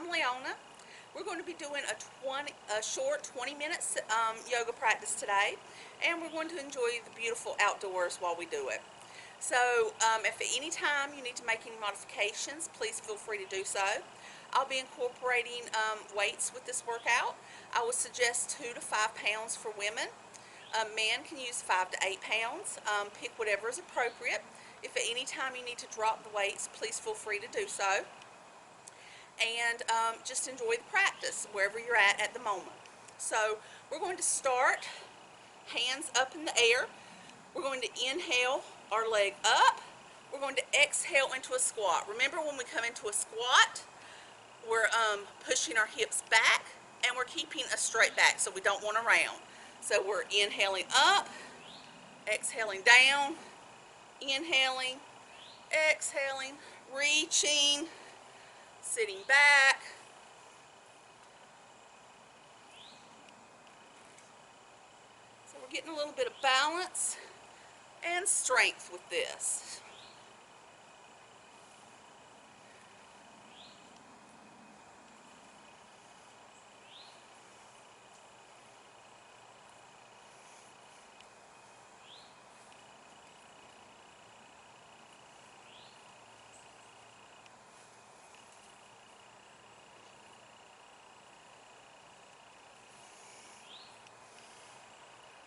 I'm Leona. We're going to be doing a short 20-minute yoga practice today, and we're going to enjoy the beautiful outdoors while we do it. So if at any time you need to make any modifications, please feel free to do so. I'll be incorporating weights with this workout. I would suggest 2 to 5 pounds for women. Men can use 5 to 8 pounds. Pick whatever is appropriate. If at any time you need to drop the weights, please feel free to do so. And just enjoy the practice wherever you're at the moment. So we're going to start hands up in the air. We're going to inhale our leg up. We're going to exhale into a squat. Remember, when we come into a squat, we're pushing our hips back and we're keeping a straight back, so we don't want to round. So we're inhaling up, exhaling down, inhaling, exhaling, reaching, sitting back. So we're getting a little bit of balance and strength with this.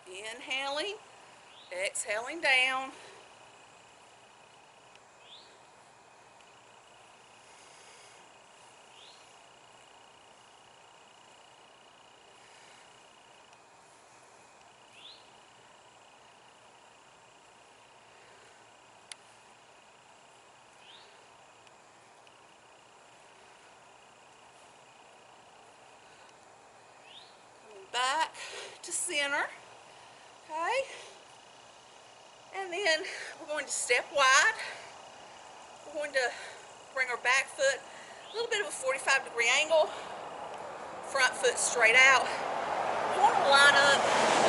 Inhaling, exhaling down. Coming back to center. Okay. And then we're going to step wide. We're going to bring our back foot a little bit of a 45-degree angle. Front foot straight out. We want to line up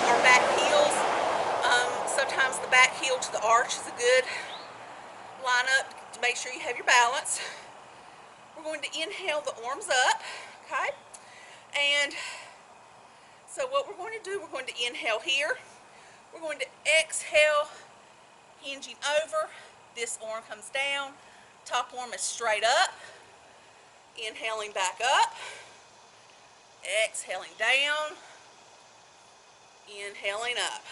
our back heels. Sometimes the back heel to the arch is a good line up to make sure you have your balance. We're going to inhale the arms up, okay? And so what we're going to do, we're going to inhale here. We're going to exhale, hinging over. This arm comes down. Top arm is straight up. Inhaling back up. Exhaling down. Inhaling up.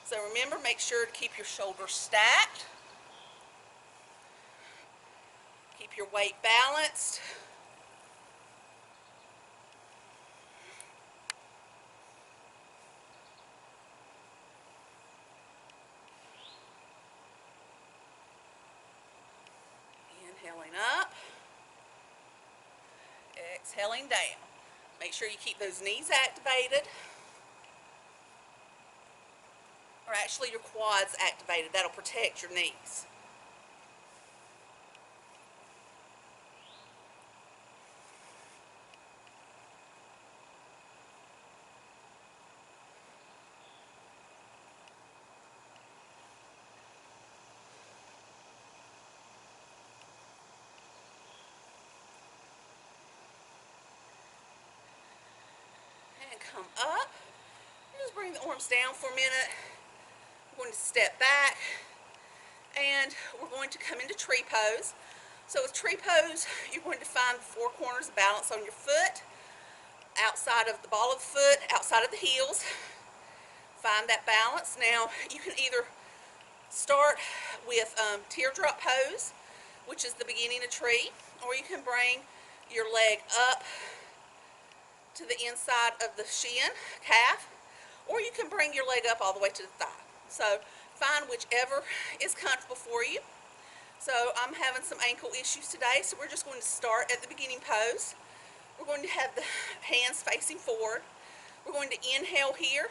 So remember, make sure to keep your shoulders stacked. Keep your weight balanced. Inhaling up. Exhaling down. Make sure you keep those knees activated. Or actually your quads activated. That'll protect your knees. And come up. Just bring the arms down for a minute. We're going to step back. And we're going to come into tree pose. So with tree pose, you're going to find the 4 corners of balance on your foot, outside of the ball of the foot, outside of the heels. Find that balance. Now, you can either start with teardrop pose, which is the beginning of tree, or you can bring your leg up to the inside of the shin, calf, or you can bring your leg up all the way to the thigh. So find whichever is comfortable for you. So I'm having some ankle issues today, so we're just going to start at the beginning pose. We're going to have the hands facing forward. We're going to inhale here,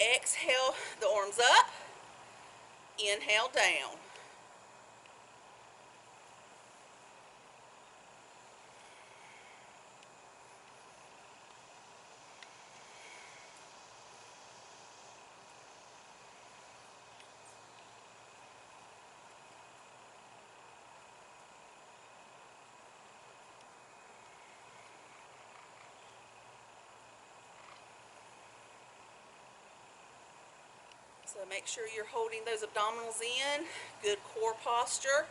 exhale the arms up, inhale down. So make sure you're holding those abdominals in, good core posture.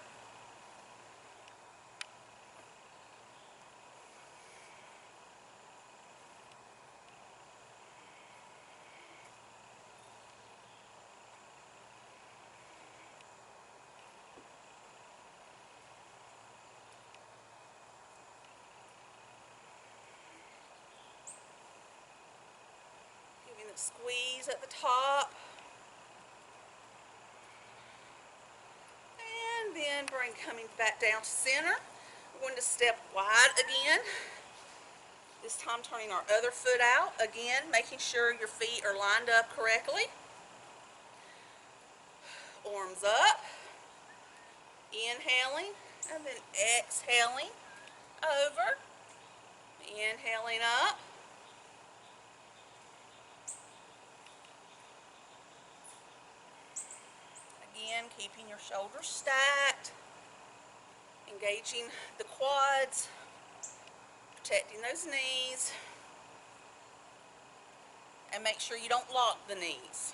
Giving a squeeze at the top. And then coming back down to center. We're going to step wide again. This time turning our other foot out. Again, making sure your feet are lined up correctly. Arms up. Inhaling and then exhaling over. Inhaling up. Again, keeping your shoulders stacked. Engaging the quads. Protecting those knees. And make sure you don't lock the knees.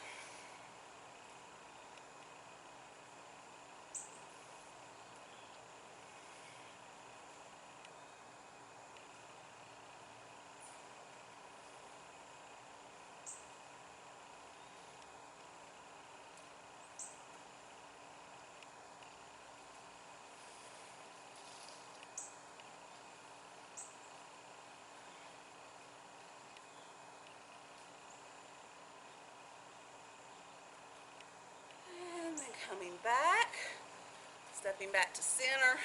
Coming back, stepping back to center,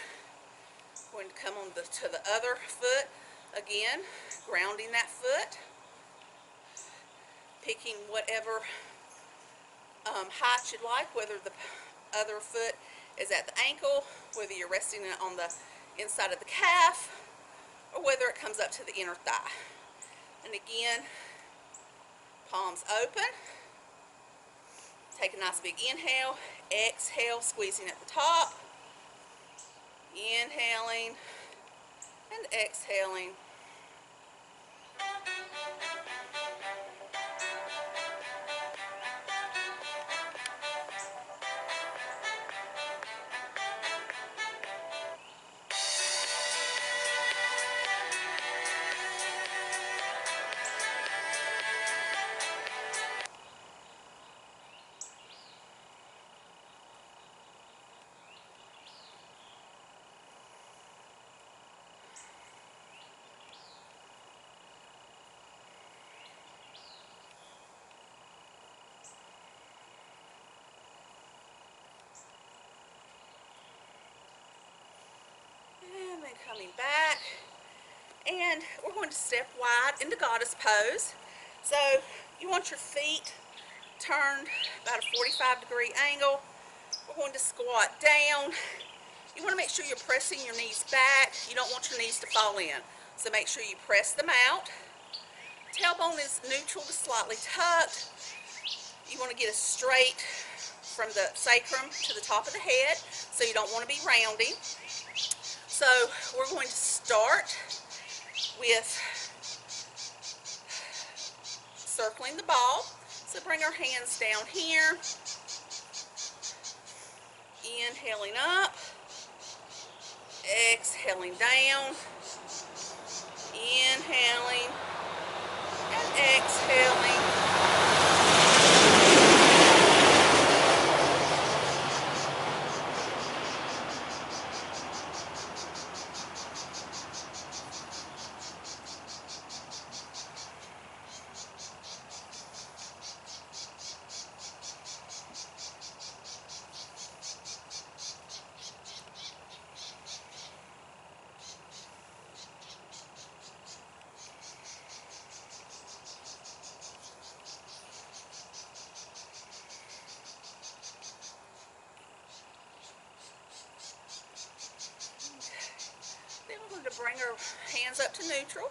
going to come on to the other foot, again, grounding that foot, picking whatever height you'd like, whether the other foot is at the ankle, whether you're resting it on the inside of the calf, or whether it comes up to the inner thigh. And again, palms open. Take a nice big inhale, exhale, squeezing at the top, inhaling and exhaling. Coming back, and we're going to step wide into goddess pose. So you want your feet turned about a 45-degree angle. We're going to squat down. You want to make sure you're pressing your knees back. You don't want your knees to fall in. So make sure you press them out. Tailbone is neutral to slightly tucked. You want to get a straight from the sacrum to the top of the head, so you don't want to be rounding. So we're going to start with circling the ball. So bring our hands down here. Inhaling up. Exhaling down. Inhaling and exhaling. To bring our hands up to neutral.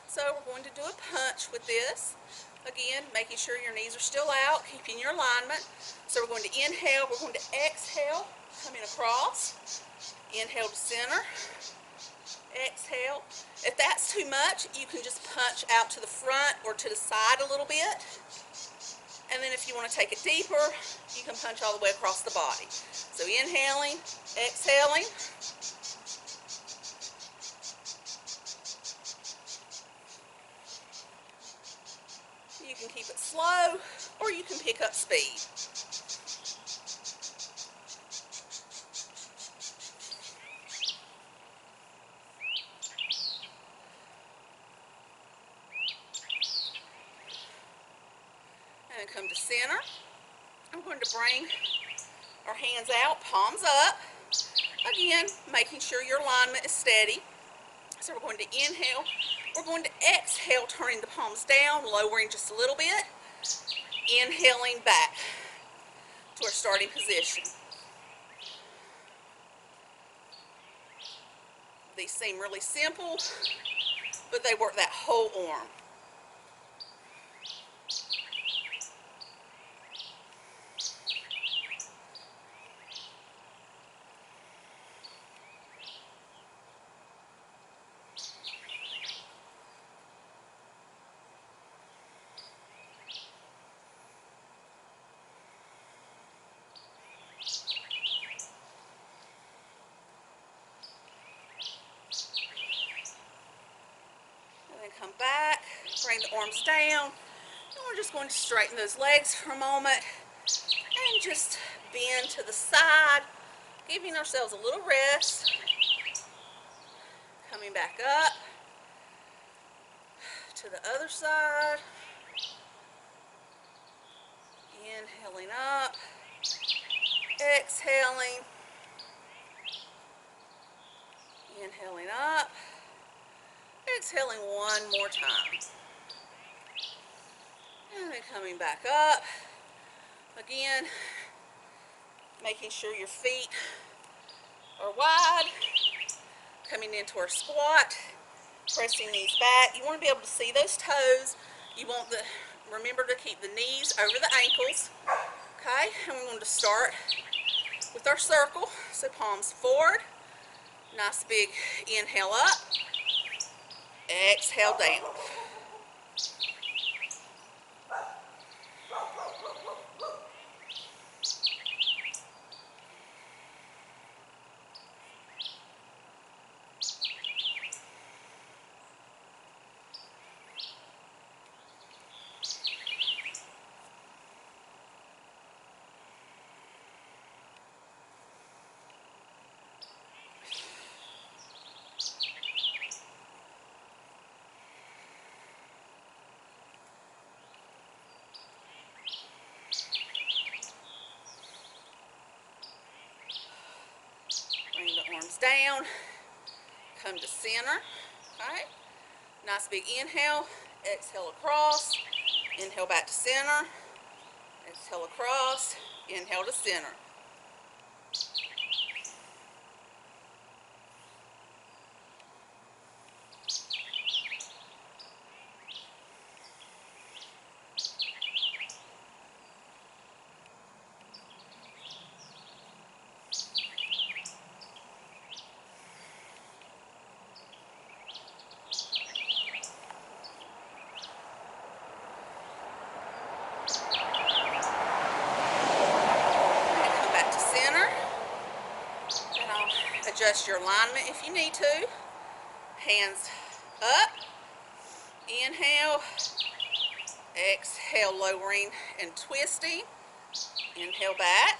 So we're going to do a punch with this. Again, making sure your knees are still out, keeping your alignment. So we're going to inhale, we're going to exhale, coming across. Inhale to center. Exhale. If that's too much, you can just punch out to the front or to the side a little bit. And then if you want to take it deeper, you can punch all the way across the body. So inhaling, exhaling. You can keep it slow, or you can pick up speed. And come to center. I'm going to bring our hands out, palms up. Again, making sure your alignment is steady. So we're going to inhale. We're going to exhale, turning the palms down, lowering just a little bit. Inhaling back to our starting position. These seem really simple, but they work that whole arm. Come back, bring the arms down, and we're just going to straighten those legs for a moment and just bend to the side, giving ourselves a little rest. Coming back up to the other side, inhaling up, exhaling, inhaling up, exhaling one more time. And then coming back up. Again, making sure your feet are wide. Coming into our squat, pressing knees back. You want to be able to see those toes. You want to remember to keep the knees over the ankles. Okay, and we're going to start with our circle. So palms forward. Nice big inhale up. Exhale down. Arms down, come to center, okay? Nice big inhale, exhale across, inhale back to center, exhale across, inhale to center. Adjust your alignment if you need to. Hands up. Inhale. Exhale, lowering and twisting. Inhale back.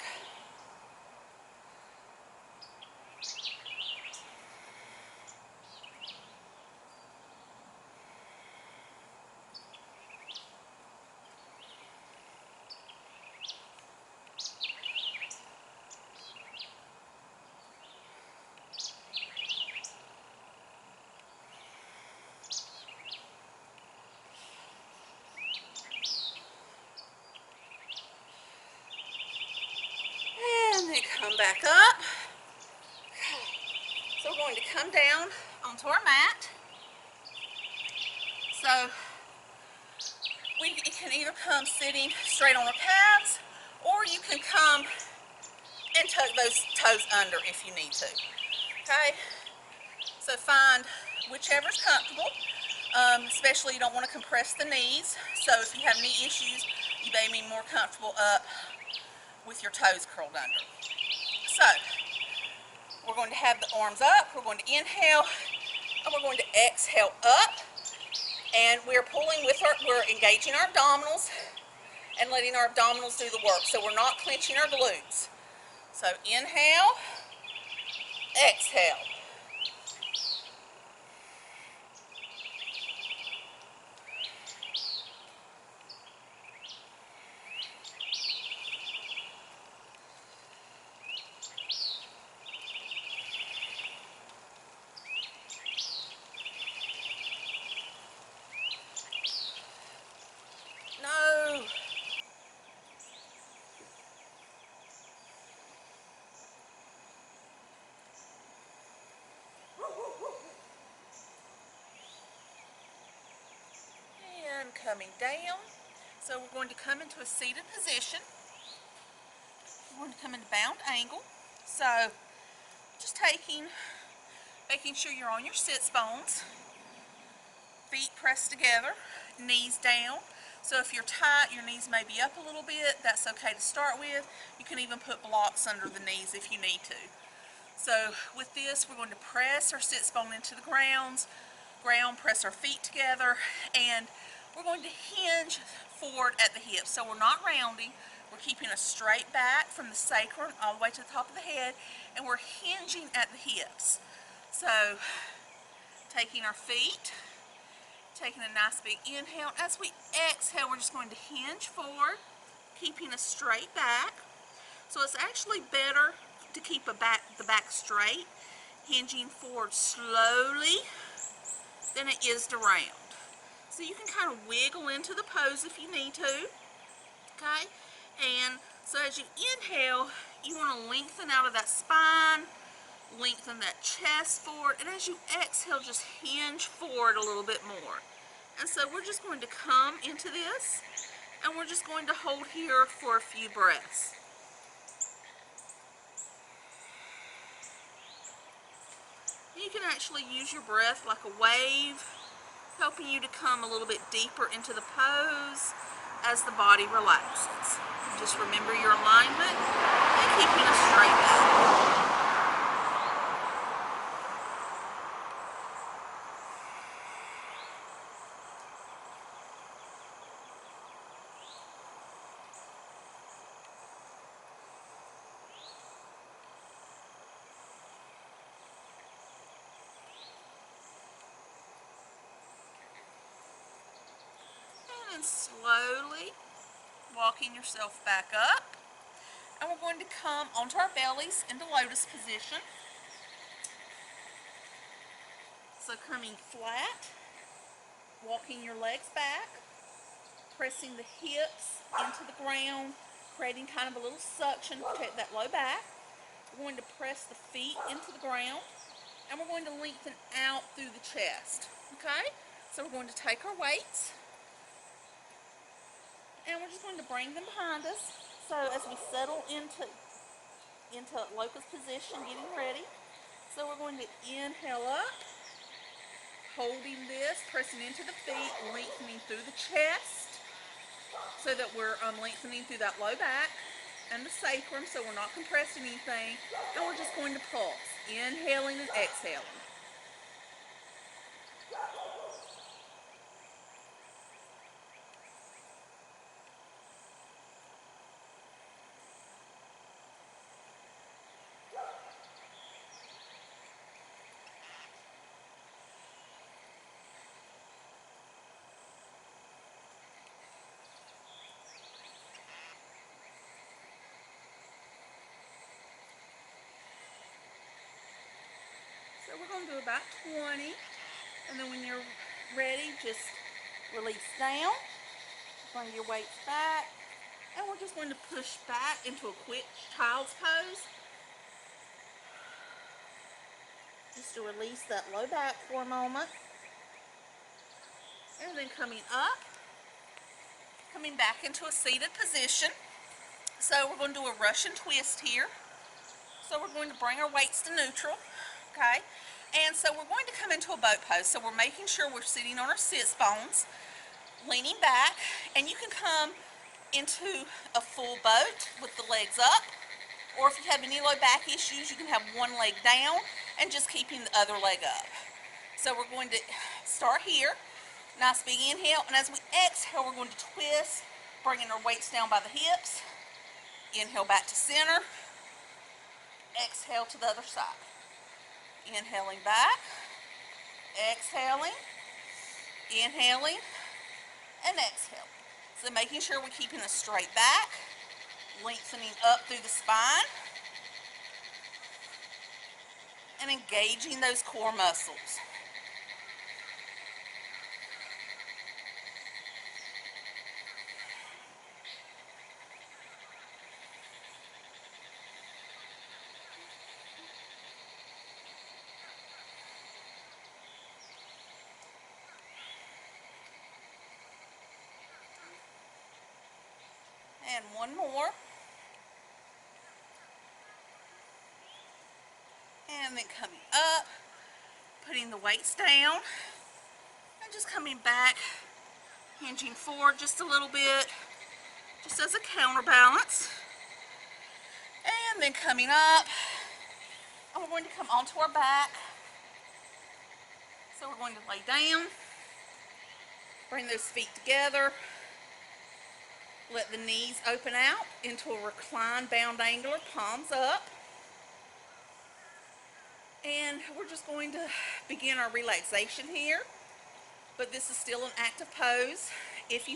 Come back up. So we're going to come down onto our mat. So we can either come sitting straight on our calves, or you can come and tuck those toes under if you need to. Okay? So find whichever's comfortable. Especially you don't want to compress the knees. So if you have knee issues, you may be more comfortable up with your toes curled under. So, we're going to have the arms up, we're going to inhale, and we're going to exhale up, and we're pulling with we're engaging our abdominals and letting our abdominals do the work. So we're not clenching our glutes. So inhale, exhale. No. And coming down. So we're going to come into a seated position. We're going to come into bound angle. So just making sure you're on your sits bones. Feet pressed together, knees down. So if you're tight, your knees may be up a little bit. That's okay to start with. You can even put blocks under the knees if you need to. So with this, we're going to press our sits bone into the ground, press our feet together, and we're going to hinge forward at the hips. So we're not rounding. We're keeping a straight back from the sacrum all the way to the top of the head, and we're hinging at the hips. So taking our feet, taking a nice big inhale. As we exhale, we're just going to hinge forward, keeping a straight back. So it's actually better to keep the back straight, hinging forward slowly, than it is to round. So you can kind of wiggle into the pose if you need to. Okay? And so as you inhale, you want to lengthen out of that spine, lengthen that chest forward, and as you exhale, just hinge forward a little bit more. And so we're just going to come into this, and we're just going to hold here for a few breaths. You can actually use your breath like a wave, helping you to come a little bit deeper into the pose as the body relaxes. Just remember your alignment and keeping a straight back. And slowly walking yourself back up, and we're going to come onto our bellies into lotus position. So coming flat, walking your legs back, pressing the hips into the ground, creating kind of a little suction to protect that low back. We're going to press the feet into the ground, and we're going to lengthen out through the chest. Okay? So we're going to take our weights, and we're just going to bring them behind us. So as we settle into locust position, getting ready. So we're going to inhale up, holding this, pressing into the feet, lengthening through the chest, so that we're lengthening through that low back and the sacrum, so we're not compressing anything. And we're just going to pulse, inhaling and exhaling. So we're going to do about 20, and then when you're ready, just release down, bring your weights back, and we're just going to push back into a quick child's pose, just to release that low back for a moment, and then coming up, coming back into a seated position. So we're going to do a Russian twist here. So we're going to bring our weights to neutral, okay? And so we're going to come into a boat pose. So we're making sure we're sitting on our sits bones, leaning back, and you can come into a full boat with the legs up. Or if you have any low back issues, you can have one leg down and just keeping the other leg up. So we're going to start here. Nice big inhale, and as we exhale, we're going to twist, bringing our weights down by the hips. Inhale back to center. Exhale to the other side. Inhaling back. Exhaling. Inhaling. And exhaling. So making sure we're keeping a straight back. Lengthening up through the spine. And engaging those core muscles. And one more. And then coming up, putting the weights down, and just coming back, hinging forward just a little bit, just as a counterbalance. And then coming up, and we're going to come onto our back. So we're going to lay down, bring those feet together, let the knees open out into a reclined bound angle, palms up. And we're just going to begin our relaxation here, but this is still an active pose. If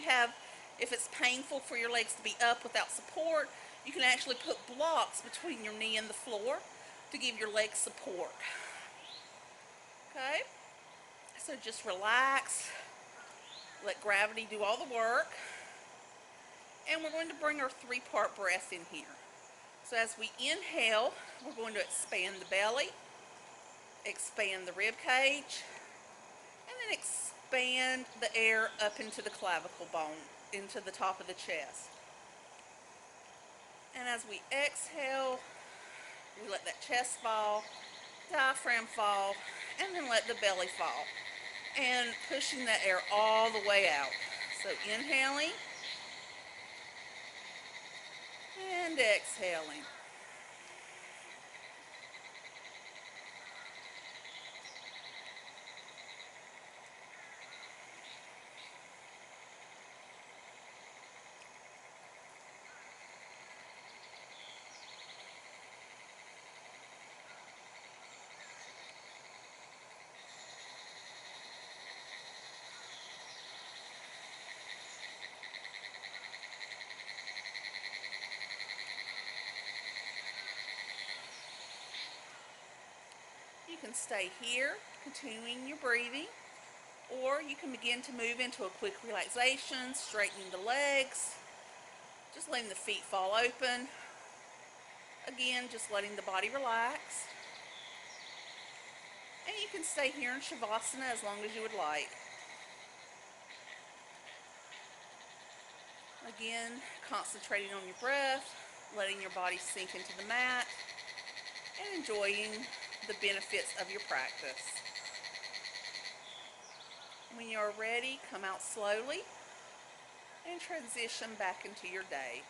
it's painful for your legs to be up without support, you can actually put blocks between your knee and the floor to give your legs support. Okay, so just relax, let gravity do all the work, and we're going to bring our three-part breath in here. So as we inhale, we're going to expand the belly, expand the rib cage, and then expand the air up into the clavicle bone, into the top of the chest. And as we exhale, we let that chest fall, diaphragm fall, and then let the belly fall. And pushing that air all the way out. So inhaling and exhaling. You can stay here, continuing your breathing, or you can begin to move into a quick relaxation, straightening the legs, just letting the feet fall open. Again, just letting the body relax. And you can stay here in Shavasana as long as you would like. Again, concentrating on your breath, letting your body sink into the mat, and enjoying the benefits of your practice. When you're ready, come out slowly and transition back into your day.